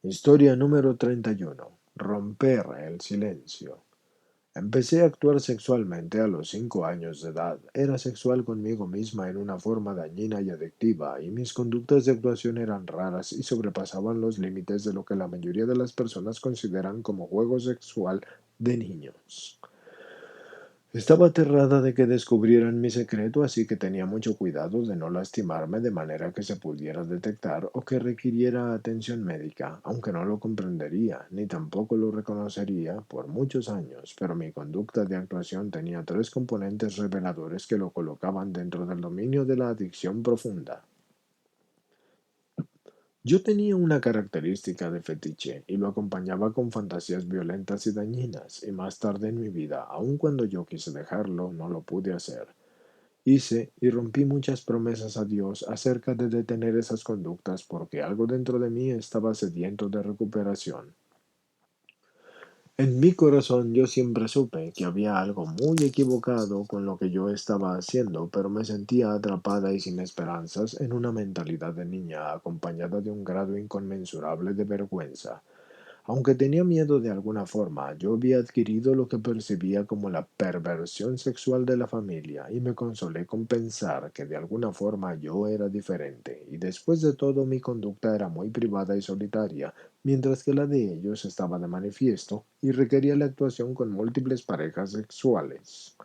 Historia número 31. Romper el silencio. Empecé a actuar sexualmente a los 5 años de edad. Era sexual conmigo misma en una forma dañina y adictiva, y mis conductas de actuación eran raras y sobrepasaban los límites de lo que la mayoría de las personas consideran como juego sexual de niños. Estaba aterrada de que descubrieran mi secreto, así que tenía mucho cuidado de no lastimarme de manera que se pudiera detectar o que requiriera atención médica, aunque no lo comprendería ni tampoco lo reconocería por muchos años, pero mi conducta de actuación tenía tres componentes reveladores que lo colocaban dentro del dominio de la adicción profunda. Yo tenía una característica de fetiche y lo acompañaba con fantasías violentas y dañinas, y más tarde en mi vida, aun cuando yo quise dejarlo, no lo pude hacer. Hice y rompí muchas promesas a Dios acerca de detener esas conductas porque algo dentro de mí estaba sediento de recuperación. En mi corazón yo siempre supe que había algo muy equivocado con lo que yo estaba haciendo, pero me sentía atrapada y sin esperanzas en una mentalidad de niña acompañada de un grado inconmensurable de vergüenza. Aunque tenía miedo de alguna forma, yo había adquirido lo que percibía como la perversión sexual de la familia y me consolé con pensar que de alguna forma yo era diferente y después de todo mi conducta era muy privada y solitaria, mientras que la de ellos estaba de manifiesto y requería la actuación con múltiples parejas sexuales.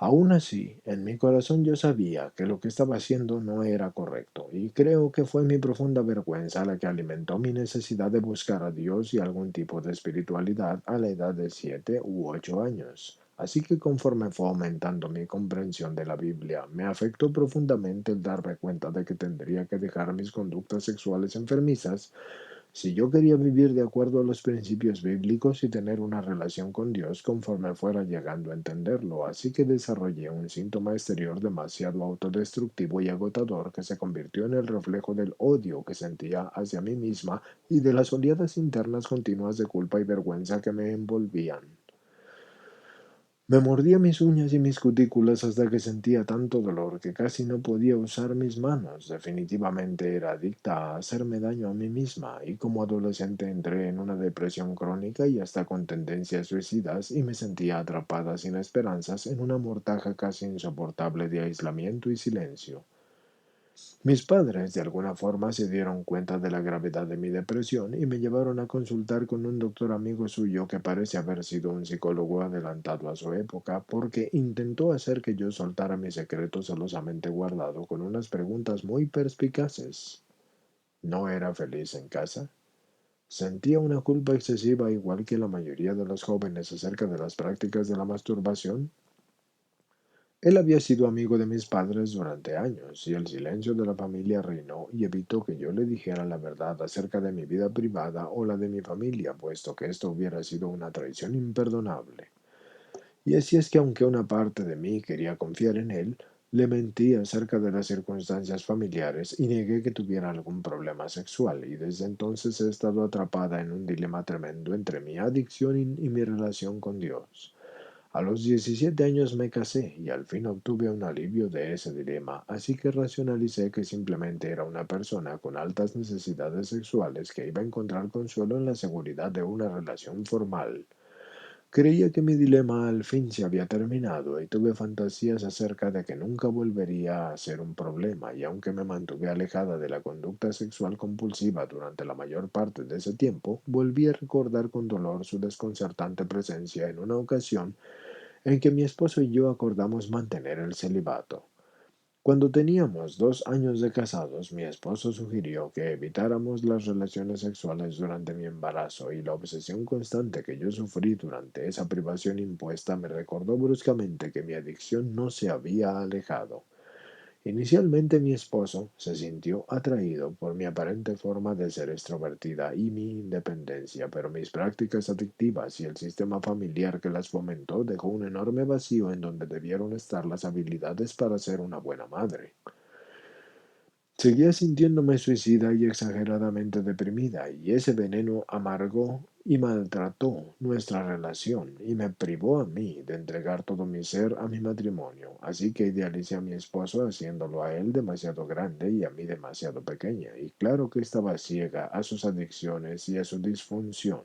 Aún así, en mi corazón yo sabía que lo que estaba haciendo no era correcto, y creo que fue mi profunda vergüenza la que alimentó mi necesidad de buscar a Dios y algún tipo de espiritualidad a la edad de 7 u 8 años. Así que conforme fue aumentando mi comprensión de la Biblia, me afectó profundamente el darme cuenta de que tendría que dejar mis conductas sexuales enfermizas si yo quería vivir de acuerdo a los principios bíblicos y tener una relación con Dios conforme fuera llegando a entenderlo, así que desarrollé un síntoma exterior demasiado autodestructivo y agotador que se convirtió en el reflejo del odio que sentía hacia mí misma y de las oleadas internas continuas de culpa y vergüenza que me envolvían. Me mordía mis uñas y mis cutículas hasta que sentía tanto dolor que casi no podía usar mis manos. Definitivamente era adicta a hacerme daño a mí misma y como adolescente entré en una depresión crónica y hasta con tendencias suicidas y me sentía atrapada sin esperanzas en una mortaja casi insoportable de aislamiento y silencio. Mis padres de alguna forma se dieron cuenta de la gravedad de mi depresión y me llevaron a consultar con un doctor amigo suyo que parece haber sido un psicólogo adelantado a su época porque intentó hacer que yo soltara mi secreto celosamente guardado con unas preguntas muy perspicaces. ¿No era feliz en casa? Sentía una culpa excesiva igual que la mayoría de los jóvenes acerca de las prácticas de la masturbación. Él había sido amigo de mis padres durante años, y el silencio de la familia reinó y evitó que yo le dijera la verdad acerca de mi vida privada o la de mi familia, puesto que esto hubiera sido una traición imperdonable. Y así es que aunque una parte de mí quería confiar en él, le mentí acerca de las circunstancias familiares y negué que tuviera algún problema sexual, y desde entonces he estado atrapada en un dilema tremendo entre mi adicción y mi relación con Dios. A los 17 años me casé y al fin obtuve un alivio de ese dilema, así que racionalicé que simplemente era una persona con altas necesidades sexuales que iba a encontrar consuelo en la seguridad de una relación formal. Creía que mi dilema al fin se había terminado y tuve fantasías acerca de que nunca volvería a ser un problema, y aunque me mantuve alejada de la conducta sexual compulsiva durante la mayor parte de ese tiempo, volví a recordar con dolor su desconcertante presencia en una ocasión en que mi esposo y yo acordamos mantener el celibato. Cuando teníamos 2 años de casados, mi esposo sugirió que evitáramos las relaciones sexuales durante mi embarazo y la obsesión constante que yo sufrí durante esa privación impuesta me recordó bruscamente que mi adicción no se había alejado. Inicialmente mi esposo se sintió atraído por mi aparente forma de ser extrovertida y mi independencia, pero mis prácticas adictivas y el sistema familiar que las fomentó dejó un enorme vacío en donde debieron estar las habilidades para ser una buena madre. Seguía sintiéndome suicida y exageradamente deprimida, y ese veneno amargo y maltrató nuestra relación y me privó a mí de entregar todo mi ser a mi matrimonio. Así que idealicé a mi esposo haciéndolo a él demasiado grande y a mí demasiado pequeña. Y claro que estaba ciega a sus adicciones y a su disfunción.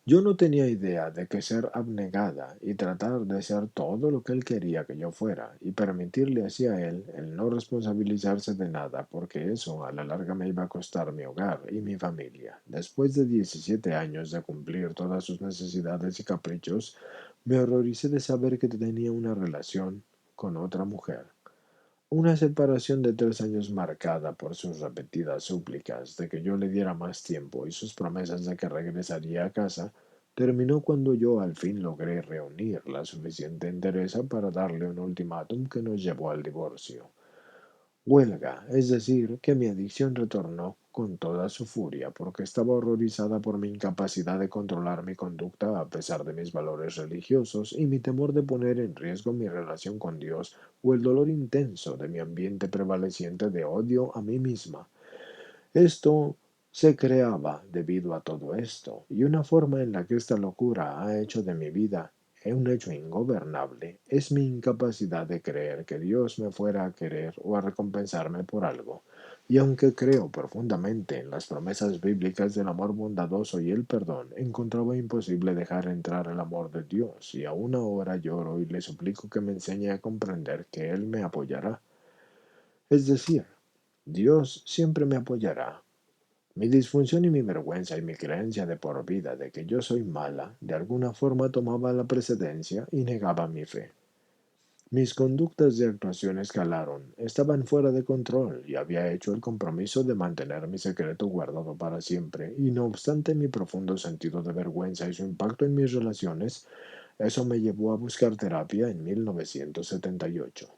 Yo no tenía idea de que ser abnegada y tratar de ser todo lo que él quería que yo fuera y permitirle así a él el no responsabilizarse de nada, porque eso a la larga me iba a costar mi hogar y mi familia. Después de 17 años de cumplir todas sus necesidades y caprichos, me horroricé de saber que tenía una relación con otra mujer. Una separación de 3 años marcada por sus repetidas súplicas de que yo le diera más tiempo y sus promesas de que regresaría a casa, terminó cuando yo al fin logré reunir la suficiente entereza para darle un ultimátum que nos llevó al divorcio. Huelga, es decir, que mi adicción retornó con toda su furia, porque estaba horrorizada por mi incapacidad de controlar mi conducta a pesar de mis valores religiosos y mi temor de poner en riesgo mi relación con Dios o el dolor intenso de mi ambiente prevaleciente de odio a mí misma. Esto se creaba debido a todo esto, y una forma en la que esta locura ha hecho de mi vida un hecho ingobernable es mi incapacidad de creer que Dios me fuera a querer o a recompensarme por algo. Y aunque creo profundamente en las promesas bíblicas del amor bondadoso y el perdón, encontraba imposible dejar entrar el amor de Dios, y aún ahora lloro y le suplico que me enseñe a comprender que Él me apoyará. Es decir, Dios siempre me apoyará. Mi disfunción y mi vergüenza y mi creencia de por vida de que yo soy mala, de alguna forma tomaba la precedencia y negaba mi fe. Mis conductas y actuaciones escalaron, estaban fuera de control y había hecho el compromiso de mantener mi secreto guardado para siempre, y no obstante mi profundo sentido de vergüenza y su impacto en mis relaciones, eso me llevó a buscar terapia en 1978.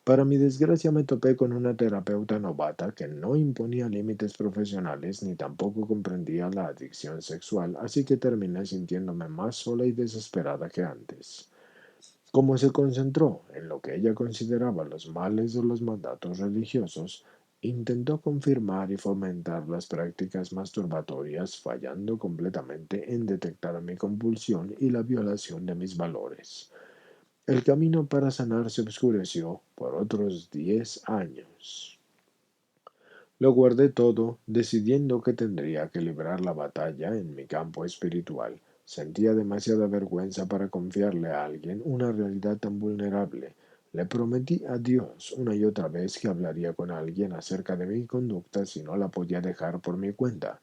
Para mi desgracia me topé con una terapeuta novata que no imponía límites profesionales ni tampoco comprendía la adicción sexual, así que terminé sintiéndome más sola y desesperada que antes. Como se concentró en lo que ella consideraba los males de los mandatos religiosos, intentó confirmar y fomentar las prácticas masturbatorias, fallando completamente en detectar mi compulsión y la violación de mis valores. El camino para sanar se oscureció por otros 10 años. Lo guardé todo, decidiendo que tendría que librar la batalla en mi campo espiritual. Sentía demasiada vergüenza para confiarle a alguien una realidad tan vulnerable. Le prometí a Dios una y otra vez que hablaría con alguien acerca de mi conducta si no la podía dejar por mi cuenta.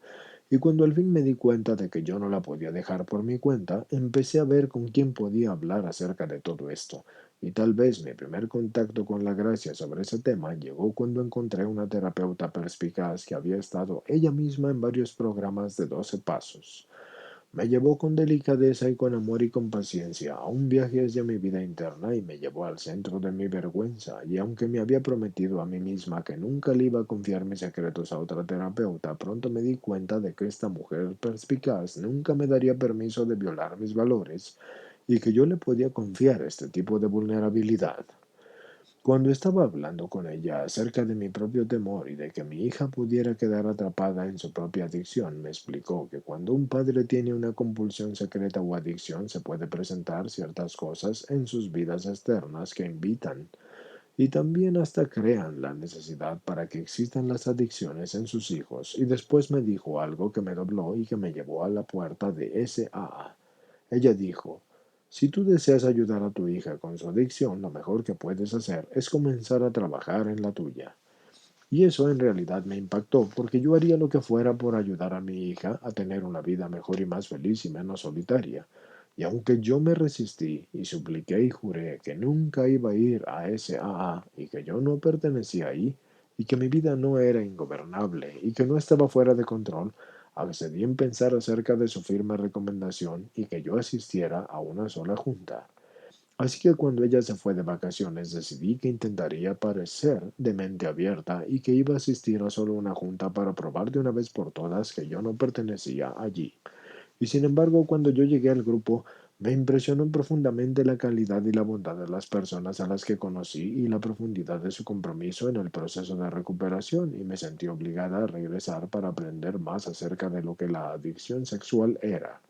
Y cuando al fin me di cuenta de que yo no la podía dejar por mi cuenta, empecé a ver con quién podía hablar acerca de todo esto. Y tal vez mi primer contacto con la gracia sobre ese tema llegó cuando encontré una terapeuta perspicaz que había estado ella misma en varios programas de 12 pasos. Me llevó con delicadeza y con amor y con paciencia a un viaje hacia mi vida interna y me llevó al centro de mi vergüenza, y aunque me había prometido a mí misma que nunca le iba a confiar mis secretos a otra terapeuta, pronto me di cuenta de que esta mujer perspicaz nunca me daría permiso de violar mis valores y que yo le podía confiar este tipo de vulnerabilidad. Cuando estaba hablando con ella acerca de mi propio temor y de que mi hija pudiera quedar atrapada en su propia adicción, me explicó que cuando un padre tiene una compulsión secreta o adicción, se puede presentar ciertas cosas en sus vidas externas que invitan y también hasta crean la necesidad para que existan las adicciones en sus hijos. Y después me dijo algo que me dobló y que me llevó a la puerta de SAA. Ella dijo: si tú deseas ayudar a tu hija con su adicción, lo mejor que puedes hacer es comenzar a trabajar en la tuya. Y eso en realidad me impactó, porque yo haría lo que fuera por ayudar a mi hija a tener una vida mejor y más feliz y menos solitaria. Y aunque yo me resistí y supliqué y juré que nunca iba a ir a ese AA y que yo no pertenecía ahí, y que mi vida no era ingobernable y que no estaba fuera de control, accedí en pensar acerca de su firme recomendación y que yo asistiera a una sola junta. Así que cuando ella se fue de vacaciones decidí que intentaría parecer de mente abierta y que iba a asistir a solo una junta para probar de una vez por todas que yo no pertenecía allí. Y sin embargo, cuando yo llegué al grupo, Me impresionó profundamente la calidad y la bondad de las personas a las que conocí y la profundidad de su compromiso en el proceso de recuperación, y me sentí obligada a regresar para aprender más acerca de lo que la adicción sexual era.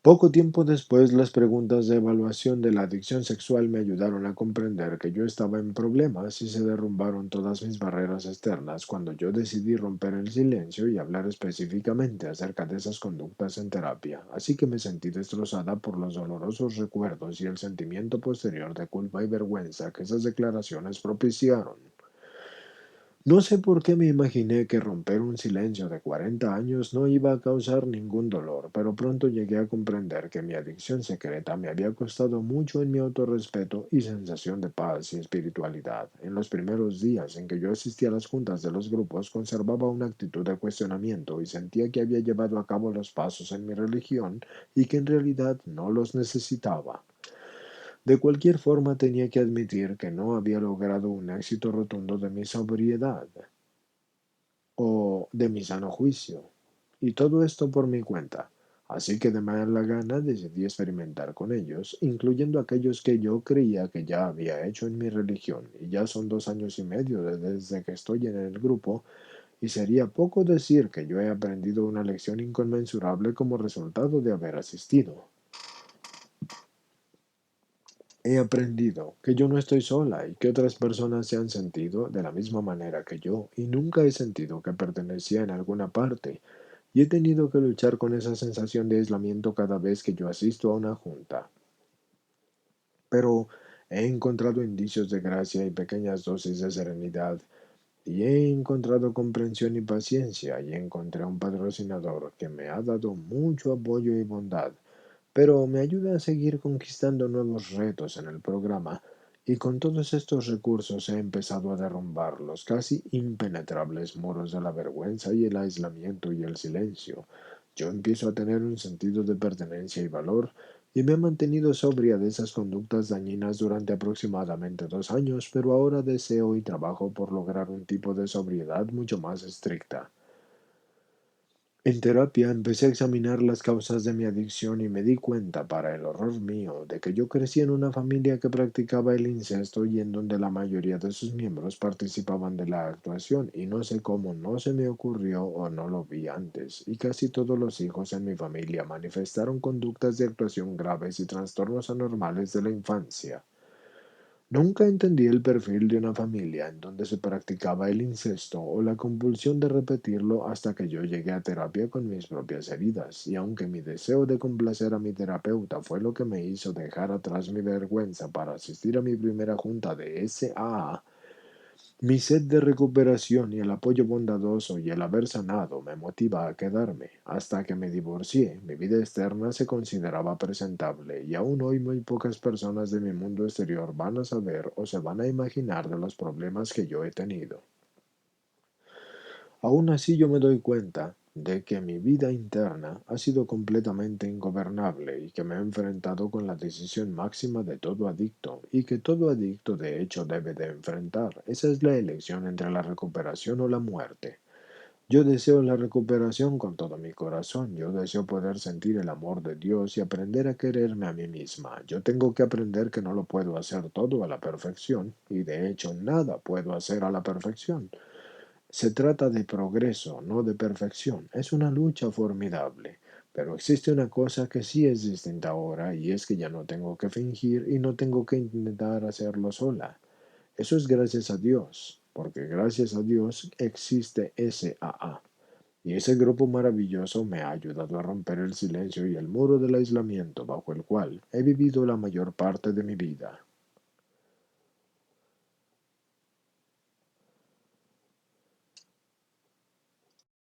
Poco tiempo después, las preguntas de evaluación de la adicción sexual me ayudaron a comprender que yo estaba en problemas y se derrumbaron todas mis barreras externas cuando yo decidí romper el silencio y hablar específicamente acerca de esas conductas en terapia. Así que me sentí destrozada por los dolorosos recuerdos y el sentimiento posterior de culpa y vergüenza que esas declaraciones propiciaron. No sé por qué me imaginé que romper un silencio de 40 años no iba a causar ningún dolor, pero pronto llegué a comprender que mi adicción secreta me había costado mucho en mi autorrespeto y sensación de paz y espiritualidad. En los primeros días en que yo asistía a las juntas de los grupos, conservaba una actitud de cuestionamiento y sentía que había llevado a cabo los pasos en mi religión y que en realidad no los necesitaba. De cualquier forma, tenía que admitir que no había logrado un éxito rotundo de mi sobriedad o de mi sano juicio, y todo esto por mi cuenta. Así que de mala gana decidí experimentar con ellos, incluyendo aquellos que yo creía que ya había hecho en mi religión, y ya son 2 años y medio desde que estoy en el grupo, y sería poco decir que yo he aprendido una lección inconmensurable como resultado de haber asistido. He aprendido que yo no estoy sola y que otras personas se han sentido de la misma manera que yo, y nunca he sentido que pertenecía en alguna parte, y he tenido que luchar con esa sensación de aislamiento cada vez que yo asisto a una junta. Pero he encontrado indicios de gracia y pequeñas dosis de serenidad, y he encontrado comprensión y paciencia, y encontré un patrocinador que me ha dado mucho apoyo y bondad, pero me ayuda a seguir conquistando nuevos retos en el programa, y con todos estos recursos he empezado a derrumbar los casi impenetrables muros de la vergüenza y el aislamiento y el silencio. Yo empiezo a tener un sentido de pertenencia y valor, y me he mantenido sobria de esas conductas dañinas durante aproximadamente 2 años, pero ahora deseo y trabajo por lograr un tipo de sobriedad mucho más estricta. En terapia empecé a examinar las causas de mi adicción y me di cuenta, para el horror mío, de que yo crecí en una familia que practicaba el incesto y en donde la mayoría de sus miembros participaban de la actuación, y no sé cómo no se me ocurrió o no lo vi antes, y casi todos los hijos en mi familia manifestaron conductas de actuación graves y trastornos anormales de la infancia. Nunca entendí el perfil de una familia en donde se practicaba el incesto o la compulsión de repetirlo hasta que yo llegué a terapia con mis propias heridas, y aunque mi deseo de complacer a mi terapeuta fue lo que me hizo dejar atrás mi vergüenza para asistir a mi primera junta de SAA, mi sed de recuperación y el apoyo bondadoso y el haber sanado me motiva a quedarme. Hasta que me divorcié, mi vida externa se consideraba presentable, y aún hoy muy pocas personas de mi mundo exterior van a saber o se van a imaginar de los problemas que yo he tenido. Aún así, yo me doy cuenta de que mi vida interna ha sido completamente ingobernable y que me he enfrentado con la decisión máxima de todo adicto, y que todo adicto de hecho debe de enfrentar. Esa es la elección entre la recuperación o la muerte. Yo deseo la recuperación con todo mi corazón. Yo deseo poder sentir el amor de Dios y aprender a quererme a mí misma. Yo tengo que aprender que no lo puedo hacer todo a la perfección, y de hecho nada puedo hacer a la perfección. Se trata de progreso, no de perfección. Es una lucha formidable. Pero existe una cosa que sí es distinta ahora, y es que ya no tengo que fingir y no tengo que intentar hacerlo sola. Eso es gracias a Dios, porque gracias a Dios existe SAA. Y ese grupo maravilloso me ha ayudado a romper el silencio y el muro del aislamiento bajo el cual he vivido la mayor parte de mi vida.